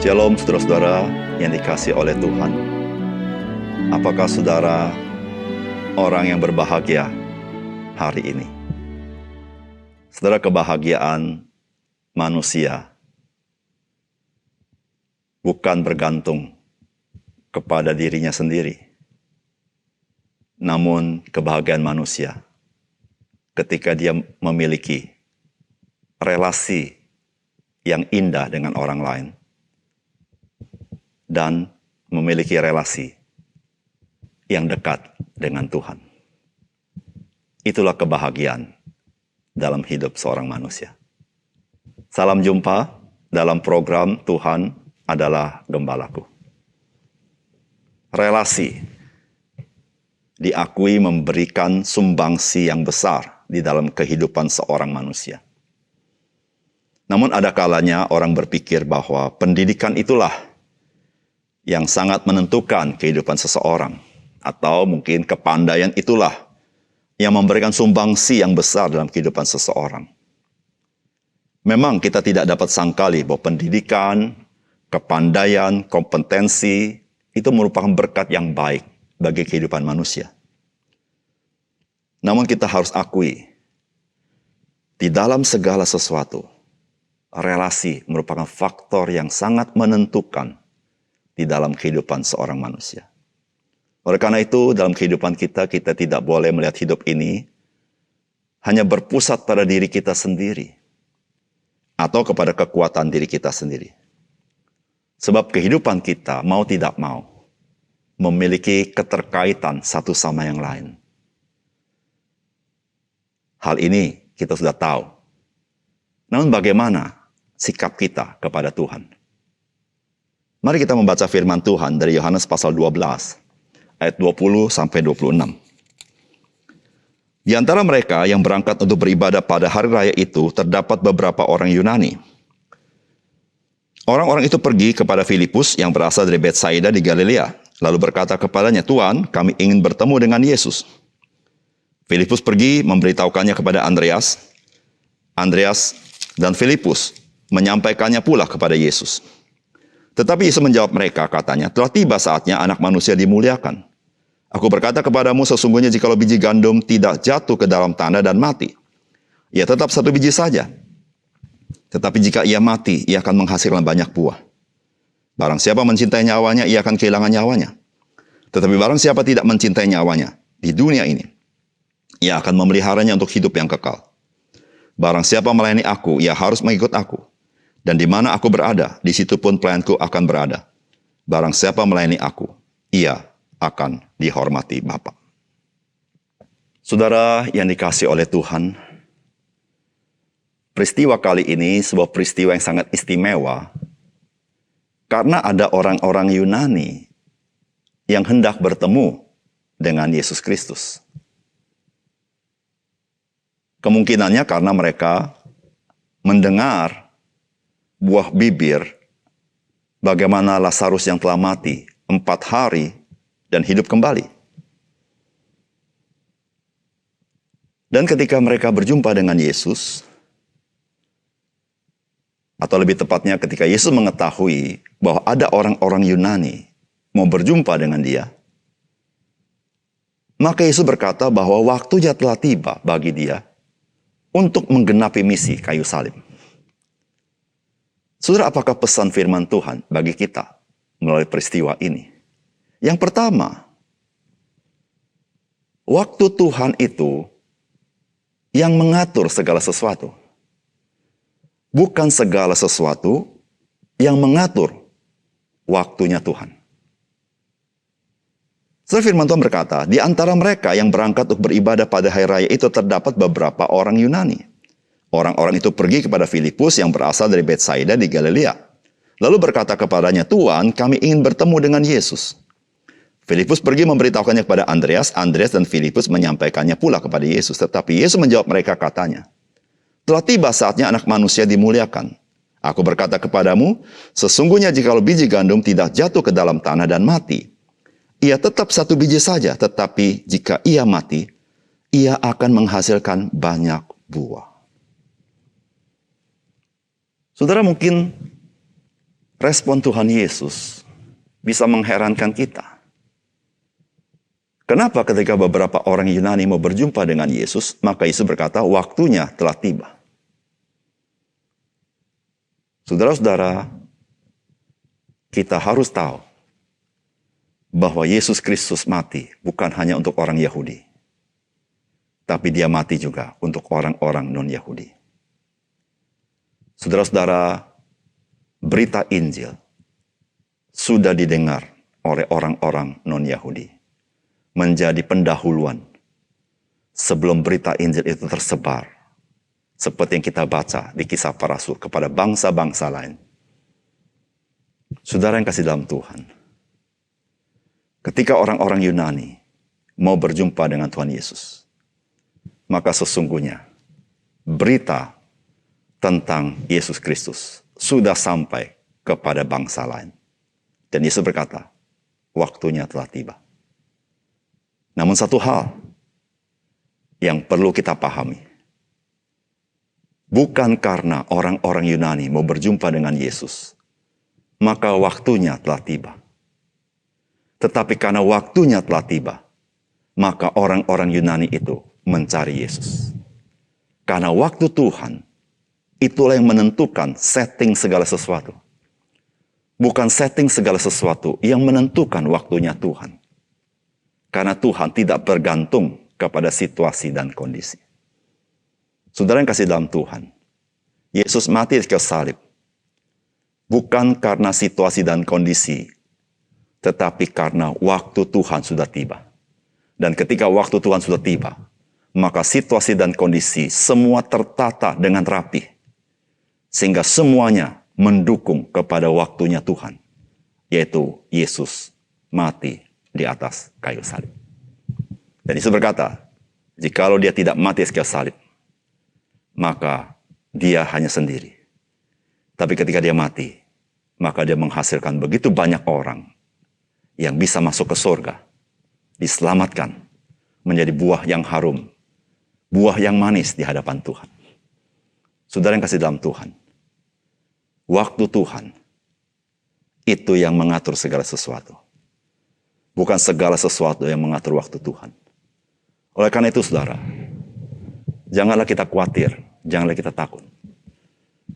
Shalom saudara-saudara yang dikasihi oleh Tuhan. Apakah saudara orang yang berbahagia hari ini? Saudara, kebahagiaan manusia bukan bergantung kepada dirinya sendiri. Namun kebahagiaan manusia ketika dia memiliki relasi yang indah dengan orang lain dan memiliki relasi yang dekat dengan Tuhan. Itulah kebahagiaan dalam hidup seorang manusia. Salam jumpa dalam program Tuhan adalah Gembalaku. Relasi diakui memberikan sumbangsi yang besar di dalam kehidupan seorang manusia. Namun ada kalanya orang berpikir bahwa pendidikan itulah yang sangat menentukan kehidupan seseorang. Atau mungkin kepandaian itulah yang memberikan sumbangsi yang besar dalam kehidupan seseorang. Memang kita tidak dapat sangkali bahwa pendidikan, kepandaian, kompetensi itu merupakan berkat yang baik bagi kehidupan manusia. Namun kita harus akui, di dalam segala sesuatu, relasi merupakan faktor yang sangat menentukan di dalam kehidupan seorang manusia. Oleh karena itu, dalam kehidupan kita tidak boleh melihat hidup ini hanya berpusat pada diri kita sendiri atau kepada kekuatan diri kita sendiri. Sebab kehidupan kita, mau tidak mau, memiliki keterkaitan satu sama yang lain. Hal ini kita sudah tahu. Namun bagaimana sikap kita kepada Tuhan? Mari kita membaca firman Tuhan dari Yohanes pasal 12, ayat 20 sampai 26. Di antara mereka yang berangkat untuk beribadah pada hari raya itu, terdapat beberapa orang Yunani. Orang-orang itu pergi kepada Filipus yang berasal dari Betsaida di Galilea, lalu berkata kepadanya, "Tuan, kami ingin bertemu dengan Yesus." Filipus pergi memberitahukannya kepada Andreas. Andreas dan Filipus menyampaikannya pula kepada Yesus. Tetapi Yesus menjawab mereka, katanya, "Telah tiba saatnya anak manusia dimuliakan. Aku berkata kepadamu, sesungguhnya jikalau biji gandum tidak jatuh ke dalam tanah dan mati, ia tetap satu biji saja. Tetapi jika ia mati, ia akan menghasilkan banyak buah. Barang siapa mencintai nyawanya, ia akan kehilangan nyawanya. Tetapi barang siapa tidak mencintai nyawanya di dunia ini, ia akan memeliharanya untuk hidup yang kekal. Barang siapa melayani aku, ia harus mengikut aku. Dan di mana aku berada, di situ pun pelayanku akan berada. Barang siapa melayani aku, ia akan dihormati Bapa." Saudara yang dikasihi oleh Tuhan, peristiwa kali ini sebuah peristiwa yang sangat istimewa karena ada orang-orang Yunani yang hendak bertemu dengan Yesus Kristus. Kemungkinannya karena mereka mendengar buah bibir bagaimana Lazarus yang telah mati 4 hari dan hidup kembali. Dan ketika mereka berjumpa dengan Yesus, atau lebih tepatnya ketika Yesus mengetahui bahwa ada orang-orang Yunani mau berjumpa dengan dia, maka Yesus berkata bahwa waktunya telah tiba bagi dia untuk menggenapi misi kayu salib. Saudara, apakah pesan firman Tuhan bagi kita melalui peristiwa ini? Yang pertama, waktu Tuhan itu yang mengatur segala sesuatu. Bukan segala sesuatu yang mengatur waktunya Tuhan. Saudara, firman Tuhan berkata, di antara mereka yang berangkat untuk beribadah pada hari raya itu terdapat beberapa orang Yunani. Orang-orang itu pergi kepada Filipus yang berasal dari Betsaida di Galilea. Lalu berkata kepadanya, "Tuan, kami ingin bertemu dengan Yesus." Filipus pergi memberitahukannya kepada Andreas. Andreas dan Filipus menyampaikannya pula kepada Yesus. Tetapi Yesus menjawab mereka, katanya, "Telah tiba saatnya anak manusia dimuliakan. Aku berkata kepadamu, sesungguhnya jikalau biji gandum tidak jatuh ke dalam tanah dan mati, ia tetap satu biji saja. Tetapi jika ia mati, ia akan menghasilkan banyak buah." Saudara, mungkin respon Tuhan Yesus bisa mengherankan kita. Kenapa ketika beberapa orang Yunani mau berjumpa dengan Yesus, maka Yesus berkata, waktunya telah tiba. Saudara-saudara, kita harus tahu bahwa Yesus Kristus mati bukan hanya untuk orang Yahudi, tapi dia mati juga untuk orang-orang non-Yahudi. Saudara-saudara, berita Injil sudah didengar oleh orang-orang non-Yahudi, menjadi pendahuluan sebelum berita Injil itu tersebar, seperti yang kita baca di Kisah Para Rasul kepada bangsa-bangsa lain. Saudara yang kasih dalam Tuhan, ketika orang-orang Yunani mau berjumpa dengan Tuhan Yesus, maka sesungguhnya berita tentang Yesus Kristus sudah sampai kepada bangsa lain. Dan Yesus berkata, waktunya telah tiba. Namun satu hal yang perlu kita pahami, bukan karena orang-orang Yunani mau berjumpa dengan Yesus, maka waktunya telah tiba. Tetapi karena waktunya telah tiba, maka orang-orang Yunani itu mencari Yesus. Karena waktu Tuhan, itulah yang menentukan setting segala sesuatu. Bukan setting segala sesuatu yang menentukan waktunya Tuhan. Karena Tuhan tidak bergantung kepada situasi dan kondisi. Saudara yang kasih dalam Tuhan, Yesus mati di kayu salib bukan karena situasi dan kondisi, tetapi karena waktu Tuhan sudah tiba. Dan ketika waktu Tuhan sudah tiba, maka situasi dan kondisi semua tertata dengan rapi, sehingga semuanya mendukung kepada waktunya Tuhan, yaitu Yesus mati di atas kayu salib. Dan Yesus berkata, jikalau dia tidak mati di kayu salib, maka dia hanya sendiri. Tapi ketika dia mati, maka dia menghasilkan begitu banyak orang yang bisa masuk ke surga, diselamatkan, menjadi buah yang harum, buah yang manis di hadapan Tuhan. Saudara yang kasih dalam Tuhan, waktu Tuhan itu yang mengatur segala sesuatu. Bukan segala sesuatu yang mengatur waktu Tuhan. Oleh karena itu saudara, janganlah kita khawatir, janganlah kita takut.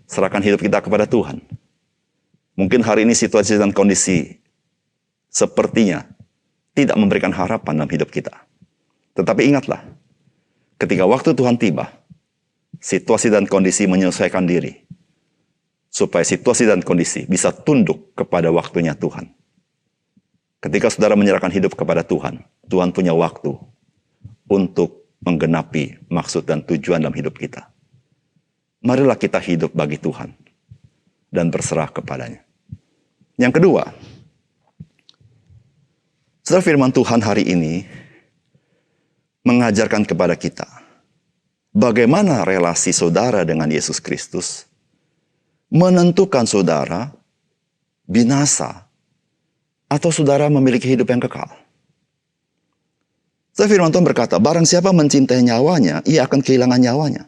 Serahkan hidup kita kepada Tuhan. Mungkin hari ini situasi dan kondisi sepertinya tidak memberikan harapan dalam hidup kita. Tetapi ingatlah, ketika waktu Tuhan tiba, situasi dan kondisi menyesuaikan diri, supaya situasi dan kondisi bisa tunduk kepada waktunya Tuhan. Ketika saudara menyerahkan hidup kepada Tuhan, Tuhan punya waktu untuk menggenapi maksud dan tujuan dalam hidup kita. Marilah kita hidup bagi Tuhan dan berserah kepadanya. Yang kedua, saudara, firman Tuhan hari ini mengajarkan kepada kita bagaimana relasi saudara dengan Yesus Kristus menentukan saudara binasa atau saudara memiliki hidup yang kekal. Firman Tuhan berkata, barang siapa mencintai nyawanya, ia akan kehilangan nyawanya.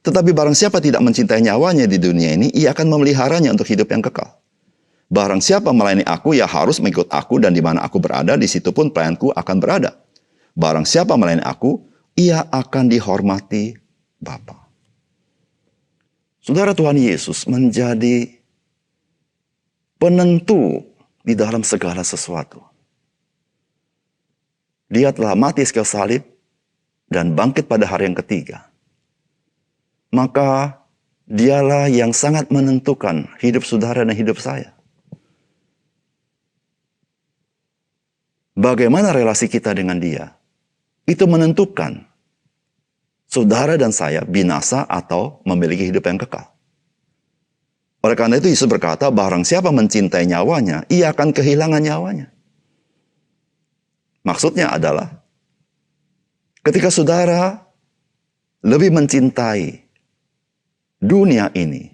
Tetapi barang siapa tidak mencintai nyawanya di dunia ini, ia akan memeliharanya untuk hidup yang kekal. Barang siapa melayani aku, ia harus mengikut aku, dan di mana aku berada, di situ pun pelayanku akan berada. Barang siapa melayani aku, ia akan dihormati Bapa. Saudara, Tuhan Yesus menjadi penentu di dalam segala sesuatu. Dia telah mati di kayu salib dan bangkit pada hari yang ketiga. Maka dialah yang sangat menentukan hidup saudara dan hidup saya. Bagaimana relasi kita dengan dia, itu menentukan saudara dan saya binasa atau memiliki hidup yang kekal. Oleh karena itu Yesus berkata, barang siapa mencintai nyawanya, ia akan kehilangan nyawanya. Maksudnya adalah, ketika saudara lebih mencintai dunia ini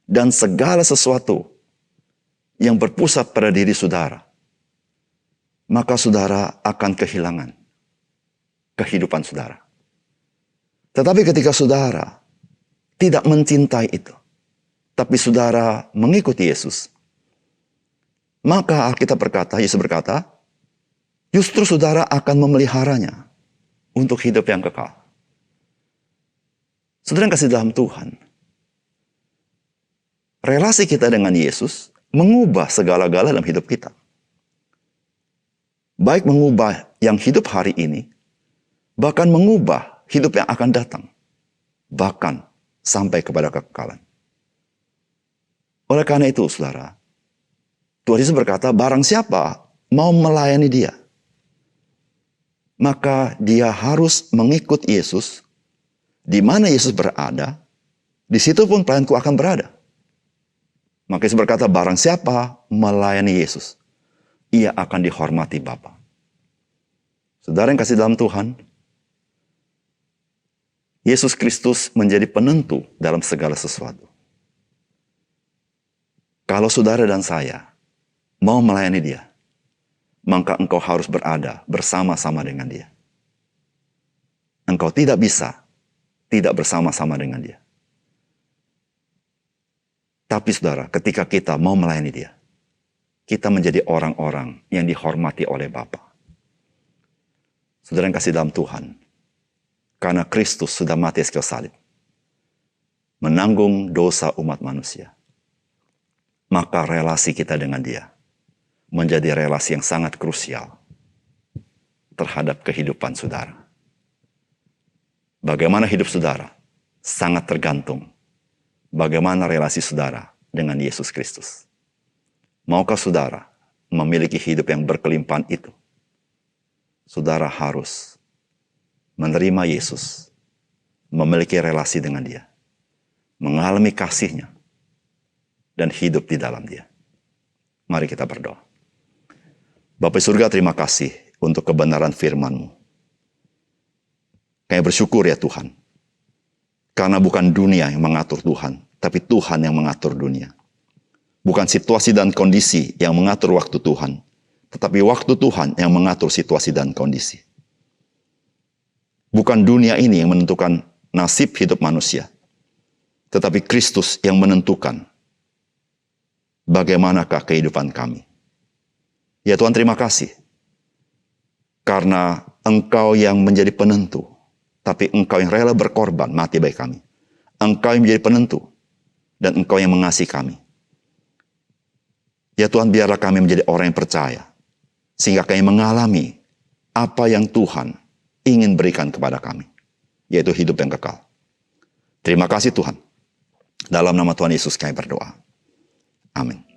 dan segala sesuatu yang berpusat pada diri saudara, maka saudara akan kehilangan kehidupan saudara. Tetapi ketika saudara tidak mencintai itu, tapi saudara mengikuti Yesus, maka Alkitab berkata, Yesus berkata, justru saudara akan memeliharanya untuk hidup yang kekal. Saudara yang kasih dalam Tuhan, relasi kita dengan Yesus mengubah segala-gala dalam hidup kita. Baik mengubah yang hidup hari ini, bahkan mengubah hidup yang akan datang. Bahkan sampai kepada kekekalan. Oleh karena itu, saudara, Tuhan Yesus berkata, barang siapa mau melayani dia, maka dia harus mengikut Yesus. Di mana Yesus berada, di situ pun pelayanku akan berada. Maka Yesus berkata, barang siapa melayani Yesus, ia akan dihormati Bapa. Saudara yang kasih dalam Tuhan, Yesus Kristus menjadi penentu dalam segala sesuatu. Kalau saudara dan saya mau melayani dia, maka engkau harus berada bersama-sama dengan dia. Engkau tidak bisa tidak bersama-sama dengan dia. Tapi saudara, ketika kita mau melayani dia, kita menjadi orang-orang yang dihormati oleh Bapa. Saudara yang kasih dalam Tuhan, karena Kristus sudah mati di kayu salib, menanggung dosa umat manusia, maka relasi kita dengan dia menjadi relasi yang sangat krusial terhadap kehidupan saudara. Bagaimana hidup saudara sangat tergantung bagaimana relasi saudara dengan Yesus Kristus. Maukah saudara memiliki hidup yang berkelimpahan itu? Saudara harus menerima Yesus, memiliki relasi dengan dia, mengalami kasih-Nya, dan hidup di dalam dia. Mari kita berdoa. Bapa surga, terima kasih untuk kebenaran firman-Mu. Kami bersyukur ya Tuhan, karena bukan dunia yang mengatur Tuhan, tapi Tuhan yang mengatur dunia. Bukan situasi dan kondisi yang mengatur waktu Tuhan, tetapi waktu Tuhan yang mengatur situasi dan kondisi. Bukan dunia ini yang menentukan nasib hidup manusia, tetapi Kristus yang menentukan bagaimanakah kehidupan kami. Ya Tuhan, terima kasih, karena Engkau yang menjadi penentu, tapi Engkau yang rela berkorban mati bagi kami. Engkau yang menjadi penentu, dan Engkau yang mengasihi kami. Ya Tuhan, biarlah kami menjadi orang yang percaya, sehingga kami mengalami apa yang Tuhan ingin berikan kepada kami, yaitu hidup yang kekal. Terima kasih Tuhan. Dalam nama Tuhan Yesus kami berdoa. Amin.